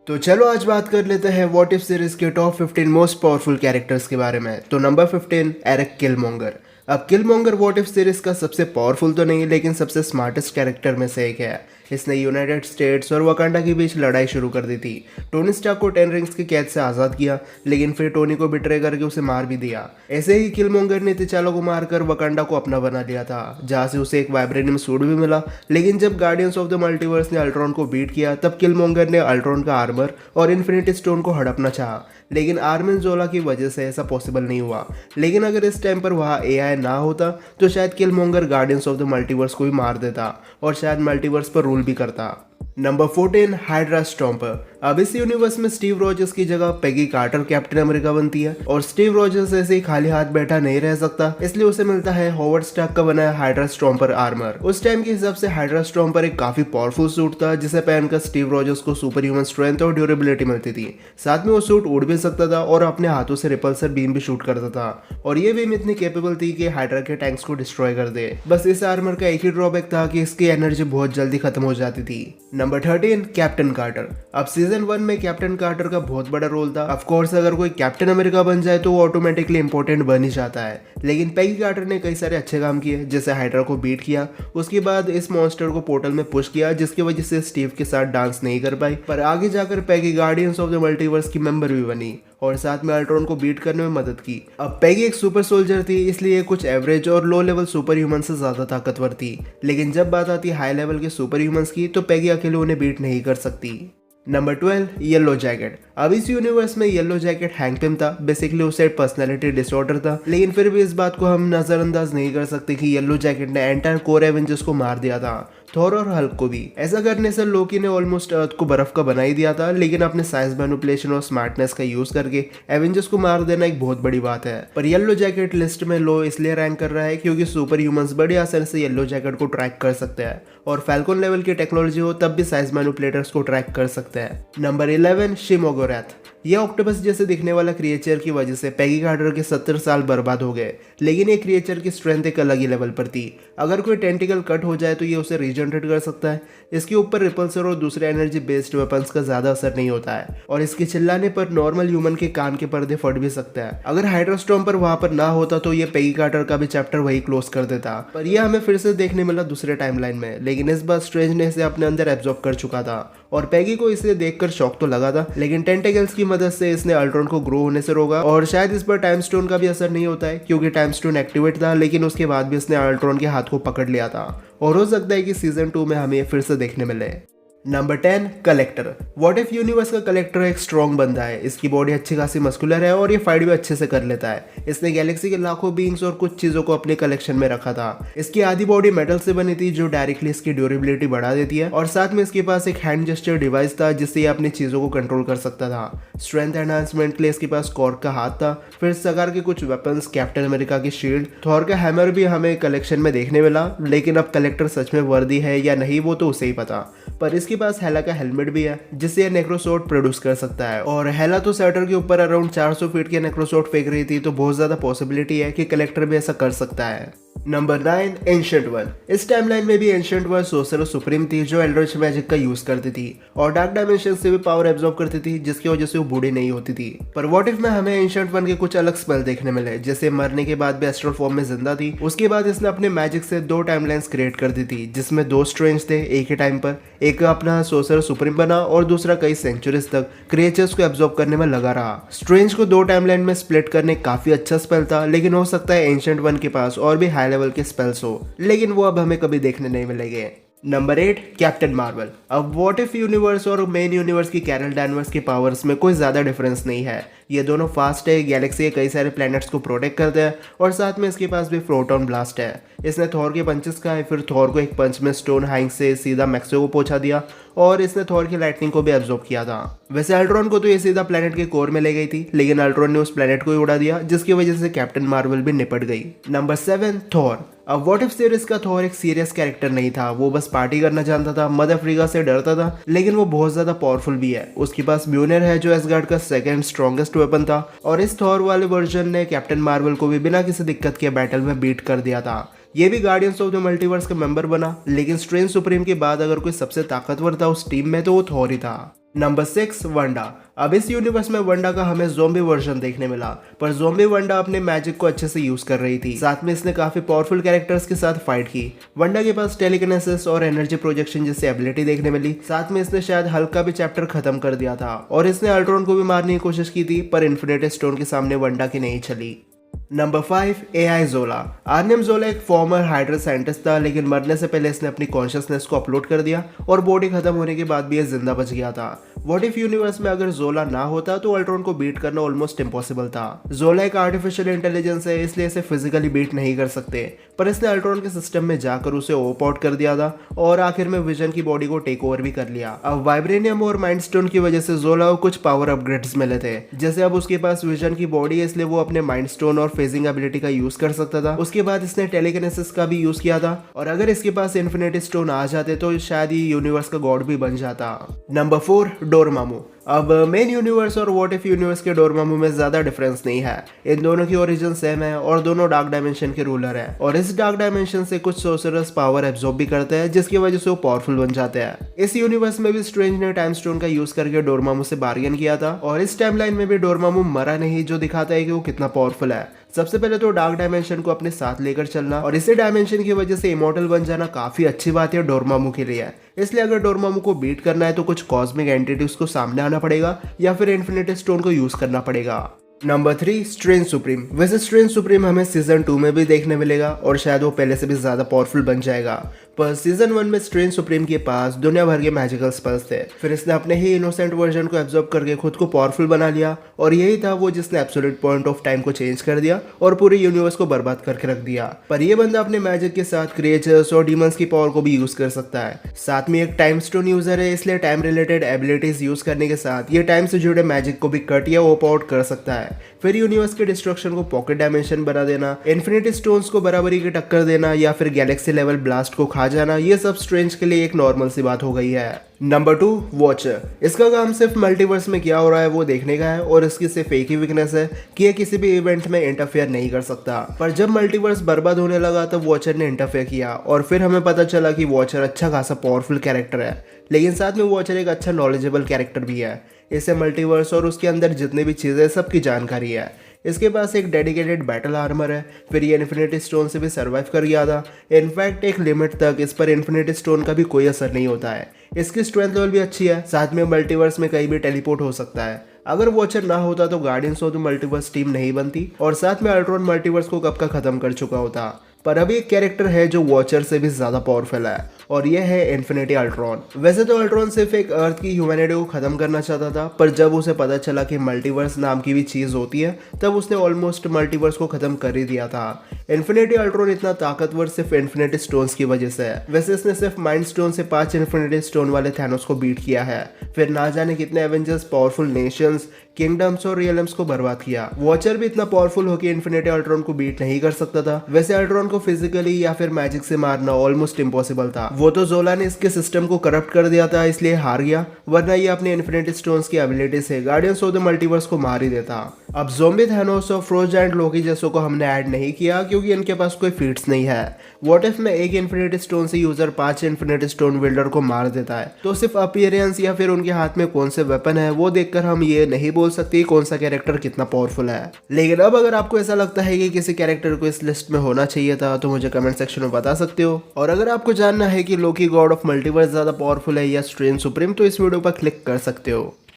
तो चलो आज बात कर लेते हैं व्हाट इफ सीरीज के टॉप 15 मोस्ट पावरफुल कैरेक्टर्स के बारे में। तो नंबर 15 एरिक किलमोंगर। अब किलमोंगर व्हाट इफ सीरीज का सबसे पावरफुल तो नहीं लेकिन सबसे स्मार्टेस्ट कैरेक्टर में से एक है। इसने यूनाइटेड स्टेट्स और वकांडा के बीच लड़ाई शुरू कर दी थी। टोनी स्टार्क को 10 रिंग्स की कैद से आज़ाद किया लेकिन फिर टोनी को बिट्रे करके उसे मार भी दिया। ऐसे ही किलमोंगर ने तिचालो को मारकर वकांडा को अपना बना लिया था, जहाँ से उसे एक वाइब्रेनियम सूट भी मिला। लेकिन जब गार्डियंस ऑफ द मल्टीवर्स ने अल्ट्रॉन को बीट किया तब किलमोंगर ने अल्ट्रॉन का आर्मर और इन्फिनिटी स्टोन को हड़पना चाहा, लेकिन आर्मिन जोला की वजह से ऐसा पॉसिबल नहीं हुआ। लेकिन अगर इस टाइम पर वहाँ एआई ना होता तो शायद Killmonger guardians of the multiverse को भी मार देता और शायद मल्टीवर्स पर रूल भी करता। Number 14 hydra stomper. अब इस यूनिवर्स में स्टीव रॉजर्स की जगह पेगी कार्टर कैप्टन अमेरिका बनती है और स्टीव रॉजर्स ऐसे ही खाली हाथ बैठा नहीं रह सकता, इसलिए उसे मिलता है हॉवर्ड स्टार्क का बनाया हाइड्रा स्टॉम्पर आर्मर। उस टाइम के हिसाब से हाइड्रा स्टॉम्पर एक काफी पावरफुल सूट था जिसे पहनकर स्टीव रॉजर्स को सुपर ह्यूमन स्ट्रेंथ और ड्यूरेबिलिटी मिलती थी। साथ में वो सूट उड़ भी सकता था और अपने हाथों से रिपल्सर बीम भी शूट करता था और ये बीम इतनी कैपेबल थी कि हाइड्रा के टैंक्स को डिस्ट्रॉय कर दे। बस इस आर्मर का एक ही ड्रॉबैक था कि इसकी एनर्जी बहुत जल्दी खत्म हो जाती थी। Number 13 captain Carter. अब सीजन 1 में कैप्टन कार्टर का बहुत बड़ा रोल था। ऑफ कोर्स अगर कोई कैप्टन अमेरिका बन जाए तो वो ऑटोमेटिकली इंपॉर्टेंट बन ही जाता है, लेकिन पेगी कार्टर ने कई सारे अच्छे काम किए, जैसे हाइड्रा को बीट किया, उसके बाद इस मॉन्स्टर को पोर्टल में पुश किया जिसकी वजह से स्टीव के साथ डांस नहीं कर पाई, पर आगे जाकर Peggy guardians of the multiverse की मेंबर भी बनी और साथ में अल्ट्रॉन को बीट करने में मदद की। अब पेगी एक सुपर सोल्जर थी, इसलिए कुछ एवरेज और लो लेवल सुपर ह्यूमन से ज्यादा ताकतवर थी, लेकिन जब बात आती हाई लेवल के सुपर ह्यूमंस की तो पेगी अकेले उन्हें बीट नहीं कर सकती। Number 12 yellow jacket. अब इस यूनिवर्स में येलो जैकेट हैंक पिम था। बेसिकली उसे पर्सनैलिटी डिसऑर्डर था, लेकिन फिर भी इस बात को हम नजरअंदाज नहीं कर सकते कि येलो जैकेट ने एंटायर कोर एवेंजर्स को मार दिया था, थॉर और हल्क को भी। ऐसा करने से लोकी ने ऑलमोस्ट अर्थ को बर्फ का बना ही दिया था, लेकिन अपने साइंस मैनिपुलेशन और स्मार्टनेस का यूज करके एवेंजर्स को मार देना एक बहुत बड़ी बात है। पर येलो जैकेट लिस्ट में लो इसलिए रैंक कर रहा है क्योंकि सुपर ह्यूमंस बड़ी आसानी से येलो जैकेट को ट्रैक कर सकते हैं और फैल्कन लेवल की टेक्नोलॉजी हो तब भी साइंस मैनिपुलेटर्स को ट्रैक कर सकते हैं। नंबर 11 शिमोगोरैथ। यह ऑक्टोपस जैसे दिखने वाला क्रिएचर की वजह से पेगी कार्टर के 70 साल बर्बाद हो गए, लेकिन ये क्रिएचर की स्ट्रेंथ एक अलग ही लेवल पर थी। अगर कोई टेंटिकल कट हो जाए तो ये उसे रीजनरेट कर सकता है। इसके ऊपर रिपल्सर और दूसरे एनर्जी बेस्ड वेपन्स का ज्यादा असर नहीं होता है और इसके चिल्लाने पर नॉर्मल ह्यूमन के कान के पर्दे फट भी सकता है। अगर हाइड्रोस्टॉर्म पर वहां पर ना होता तो ये पेगी कार्टर का भी चैप्टर वही क्लोज कर देता, पर यह हमें फिर से देखने मिला दूसरे टाइमलाइन में, लेकिन इस बार स्ट्रेंज ने इसे अपने अंदर एब्जॉर्ब कर चुका था और पेगी को इसे देखकर शॉक तो लगा था, लेकिन टेंटेकल्स की मदद से इसने अल्ट्रॉन को ग्रो होने से रोका और शायद इस पर टाइम स्टोन का भी असर नहीं होता है क्योंकि टाइम स्टोन एक्टिवेट था, लेकिन उसके बाद भी इसने अल्ट्रॉन के हाथ को पकड़ लिया था और हो सकता है कि सीजन 2 में हमें फिर से देखने मिले। Number 10 collector. What if universe का कलेक्टर एक स्ट्रॉन्ग बंदा है। इसकी बॉडी अच्छी खासी मस्कुलर है और ये फाइट भी अच्छे से कर लेता है। इसने गैलेक्सी के लाखों बीइंग्स और कुछ चीजों को अपने कलेक्शन में रखा था। इसकी आधी बॉडी मेटल से बनी थी जो डायरेक्टली इसकी ड्यूरेबिलिटी बढ़ा देती है और साथ में इसके पास एक हैंड जेस्चर डिवाइस था जिससे ये अपनी चीजों को कंट्रोल कर सकता था। स्ट्रेंथ एनहांसमेंट के लिए इसके पास कॉर्क का हाथ था, फिर सगार के कुछ वेपन्स, कैप्टन अमेरिका की शील्ड, थॉर का हैमर भी हमें कलेक्शन में देखने मिला, लेकिन अब कलेक्टर सच में वर्दी है या नहीं वो तो उसे ही पता। पर इसके पास हेला का हेलमेट भी है जिससे ये नेक्रोसोर्ड प्रोड्यूस कर सकता है और हेला तो सैटर्न के ऊपर अराउंड 400 फीट के नेक्रोसोर्ड फेंक रही थी, तो बहुत ज्यादा पॉसिबिलिटी है कि कलेक्टर भी ऐसा कर सकता है। Number 9 ancient one. इस टाइमलाइन में भी एंशिएंट वन सोर्सर सुप्रीम थी जो एल्डरिच मैजिक का यूज करती थी और डार्क डायमेंशन से भी पावर एब्जॉर्ब करती थी जिसकी वजह से वो बूढ़ी नहीं होती थी। पर व्हाट इफ में हमें एंशिएंट वन के कुछ अलग स्पेल देखने मिले, जैसे मरने के बाद भी एस्ट्रल फॉर्म में जिंदा थी। उसके बाद इसने अपने मैजिक से 2 टाइमलाइंस क्रिएट कर दी थी जिसमें 2 स्ट्रेंज थे एक ही टाइम पर। एक अपना सोर्सर सुप्रीम बना और दूसरा कई सेंचुरीज तक क्रिएचर्स को एब्जॉर्ब करने में लगा रहा। स्ट्रेंज को 2 टाइमलाइन में स्प्लिट करने काफी अच्छा स्पेल था, लेकिन हो सकता है एंशिएंट वन के पास और भी हाई लेवल के स्पेल्स हो, लेकिन वो अब हमें कभी देखने नहीं मिलेंगे। Number 8 captain Marvel. अब व्हाट इफ यूनिवर्स और मेन यूनिवर्स की कैरल डैनवर्स की पावर्स में कोई ज्यादा डिफरेंस नहीं है। ये दोनों फास्ट है, गैलेक्सी के कई सारे प्लैनेट्स को प्रोटेक्ट करते हैं और साथ में इसके पास भी प्रोटॉन ब्लास्ट है। इसने थॉर के पंचेस खाए, फिर थॉर को एक पंच में स्टोन हाइंग से सीधा मैक्सो को पहुंचा दिया और इसने थॉर की लाइटनिंग को भी एब्जॉर्ब किया था। वैसे अल्ट्रॉन को तो ये सीधा प्लैनेट के कोर में ले गई थी, लेकिन अल्ट्रॉन ने उस प्लैनेट को ही उड़ा दिया जिसकी वजह से कैप्टन मार्वल भी निपट गई। Number 7 Thor. अब व्हाट इफ सीरीज का थॉर एक सीरियस कैरेक्टर नहीं था, वो बस पार्टी करना जानता था, मदर अफ्रीका से डरता था, लेकिन वो बहुत ज्यादा पावरफुल भी है। उसके पास म्यूनर है जो एसगार्ड का सेकंड स्ट्रॉन्गेस्ट वेपन था और इस थॉर वाले वर्जन ने कैप्टन मार्वल को भी बिना किसी दिक्कत के बैटल में बीट कर दिया था। ये भी गार्डियंस ऑफ द मल्टीवर्स का मेंबर बना, लेकिन स्ट्रेंज सुप्रीम के बाद अगर कोई सबसे ताकतवर था उस टीम में तो वो थॉर ही था। नंबर 6 वंडा। अब इस यूनिवर्स में वंडा का हमें ज़ॉम्बी वर्जन देखने मिला, पर ज़ॉम्बी वंडा अपने मैजिक को अच्छे से यूज कर रही थी। साथ में इसने काफी पावरफुल कैरेक्टर्स के साथ फाइट की। वंडा के पास टेलीकिनेसिस और एनर्जी प्रोजेक्शन जैसी एबिलिटी देखने मिली। साथ में इसने शायद हल्क का भी चैप्टर खत्म कर दिया था और इसने अल्ट्रॉन को भी मारने की कोशिश की थी, पर इन्फिनिटी स्टोन के सामने वंडा की नहीं चली। नंबर 5 AI जोला। आर्नियम जोला एक फॉर्मर हाइड्रा साइंटिस्ट था, लेकिन मरने से पहले इसने अपनी कॉन्शियसनेस को अपलोड कर दिया और बॉडी खत्म होने के बाद भी ये जिंदा बच गया था। व्हाट इफ यूनिवर्स में अगर जोला ना होता तो अल्ट्रॉन को बीट करना ऑलमोस्ट इम्पॉसिबल था। जोला एक आर्टिफिशियल इंटेलिजेंस है, इसलिए इसे फिजिकली बीट नहीं कर सकते, पर इसने अल्ट्रॉन के सिस्टम में जाकर उसे ओप आउट कर दिया था और आखिर में विजन की बॉडी को टेक ओवर भी कर लिया। अब वाइब्रेनियम और माइंड स्टोन की वजह से जोला को कुछ पावर अपग्रेड्स मिले थे, जैसे अब उसके पास विजन की बॉडी है, इसलिए वो अपने माइंड स्टोन और फेजिंग एबिलिटी का यूज कर सकता था। उसके बाद इसने टेलीकिनेसिस का भी यूज किया था, और अगर इसके पास इन्फिनिटी स्टोन आ जाते तो शायद ये यूनिवर्स का गॉड भी बन जाता। Number 4 Dormammu. अब मेन यूनिवर्स और व्हाट इफ यूनिवर्स के डोरमामू में ज्यादा डिफरेंस नहीं है। इन दोनों की ओरिजिन सेम है और दोनों डार्क डायमेंशन के रूलर है, और इस डार्क डायमेंशन से कुछ सोर्सरर्स पावर एब्जॉर्ब भी करते हैं, जिसकी वजह से वो पावरफुल बन जाते हैं। इस यूनिवर्स में भी स्ट्रेंज ने टाइम स्टोन का यूज करके डोरमामू से बार्गेन किया था, और इस टाइमलाइन में भी डोरमामू मरा नहीं, जो दिखाता है कि वो कितना पावरफुल है। सबसे पहले तो डार्क डायमेंशन को अपने साथ लेकर चलना और इसी डायमेंशन की वजह से इमॉर्टल बन जाना काफी अच्छी बात है डोरमामू के लिए। इसलिए अगर डोरमामू को बीट करना है तो कुछ कॉस्मिक एंटिटीज को सामने आना पड़ेगा या फिर इन्फिनिटी स्टोन को यूज करना पड़ेगा। Number 3 strange supreme. वैसे स्ट्रेंज सुप्रीम हमें सीजन 2 में भी देखने मिलेगा और शायद वो पहले से भी ज्यादा पावरफुल बन जाएगा, पर सीजन 1 में स्ट्रेंज सुप्रीम के पास दुनिया भर के मैजिकल स्पेल्स थे। फिर इसने अपने ही इनोसेंट वर्जन को एब्जॉर्ब करके खुद को पावरफुल बना लिया, और यही था वो जिसने एब्सोल्यूट पॉइंट ऑफ टाइम को चेंज कर दिया और पूरे यूनिवर्स को बर्बाद करके रख दिया। पर ये बंदा अपने मैजिक के साथ क्रिएचर्स और डीमंस की पावर को भी यूज कर सकता है। साथ में एक टाइम स्टोन यूजर है, इसलिए टाइम रिलेटेड एबिलिटीज यूज करने के साथ ये टाइम से जुड़े मैजिक को भी कट या ओप आउट कर सकता है। फिर यूनिवर्स के डिस्ट्रक्शन को पॉकेट डायमेंशन बना देना, इन्फिनिटी स्टोन्स को बराबरी की टक्कर देना या फिर गैलेक्सी लेवल ब्लास्ट को खा जाना, ये सब स्ट्रेंज के लिए एक नॉर्मल सी बात हो गई है। Number 2 watcher. इसका काम सिर्फ मल्टीवर्स में क्या हो रहा है वो देखने का है, और इसकी सिर्फ एक ही वीकनेस है कि ये किसी भी इवेंट में इंटरफेयर नहीं कर सकता। पर जब मल्टीवर्स बर्बाद होने लगा तब वॉचर ने इंटरफेयर किया, और फिर हमें पता चला कि वॉचर अच्छा खासा पावरफुल कैरेक्टर है, लेकिन साथ में वॉचर एक अच्छा नॉलेजेबल कैरेक्टर भी है। इसे मल्टीवर्स और उसके अंदर जितनी भी चीज़ें सबकी जानकारी है। इसके पास एक डेडिकेटेड बैटल आर्मर है, फिर ये इन्फिनिटी स्टोन से भी सर्वाइव कर गया था। इनफैक्ट एक लिमिट तक इस पर इन्फिनिटी स्टोन का भी कोई असर नहीं होता है। इसकी स्ट्रेंथ लेवल भी अच्छी है, साथ में मल्टीवर्स में कहीं भी टेलीपोर्ट हो सकता है। अगर वॉचर ना होता तो guardians of the multiverse team नहीं बनती, और साथ में अल्ट्रॉन मल्टीवर्स को कब का खत्म कर चुका होता। पर अभी एक कैरेक्टर है जो वॉचर से भी ज्यादा पावरफुल है, और यह है इन्फिनिटी अल्ट्रॉन। वैसे तो अल्ट्रॉन सिर्फ एक अर्थ की ह्यूमैनिटी को खत्म करना चाहता था, पर जब उसे पता चला कि मल्टीवर्स नाम की भी चीज होती है, तब उसने ऑलमोस्ट मल्टीवर्स को खत्म कर ही दिया था। इन्फिनिटी अल्ट्रॉन इतना ताकतवर सिर्फ इन्फिनिटी स्टोन्स की वजह से है। वैसे इसने सिर्फ माइंड स्टोन से 5 इन्फिनिटी स्टोन वाले थैनोस को बीट किया है, फिर ना जाने कितने एवेंजर्स, पावरफुल नेशंस, किंगडम्स और रियलम्स को बर्बाद किया। वॉचर भी इतना पावरफुल हो कि इन्फिनिटी अल्ट्रॉन को बीट नहीं कर सकता था। वैसे अल्ट्रॉन को फिजिकली या फिर मैजिक से मारना ऑलमोस्ट इम्पॉसिबल था। वो तो जोला ने इसके सिस्टम को करप्ट कर दिया था, इसलिए हार गया, वरना ये अपने इन्फिनिटी स्टोन्स की एबिलिटी से गार्डियंस ऑफ द मल्टीवर्स को मार ही देता। अब ज़ॉम्बी थैनोस और फ्रोज जायंट लोकी जैसों को हमने ऐड नहीं किया क्योंकि इनके पास कोई फीट्स नहीं है। व्हाट इफ में एक इन्फिनिटी स्टोन से यूजर 5 इन्फिनिटी स्टोन विल्डर को मार देता है, तो सिर्फ अपीयरेंस या फिर उनके हाथ में कौन से वेपन है वो देखकर हम ये नहीं बोल सकते कौन सा कैरेक्टर कितना पावरफुल है। लेकिन अब अगर आपको ऐसा लगता है कि किसी कैरेक्टर को इस लिस्ट में होना चाहिए था तो मुझे कमेंट सेक्शन में बता सकते हो। और अगर आपको जानना है कि लोकी गॉड ऑफ मल्टीवर्स ज्यादा पावरफुल है या स्ट्रेंज सुप्रीम, तो इस वीडियो पर क्लिक कर सकते हो।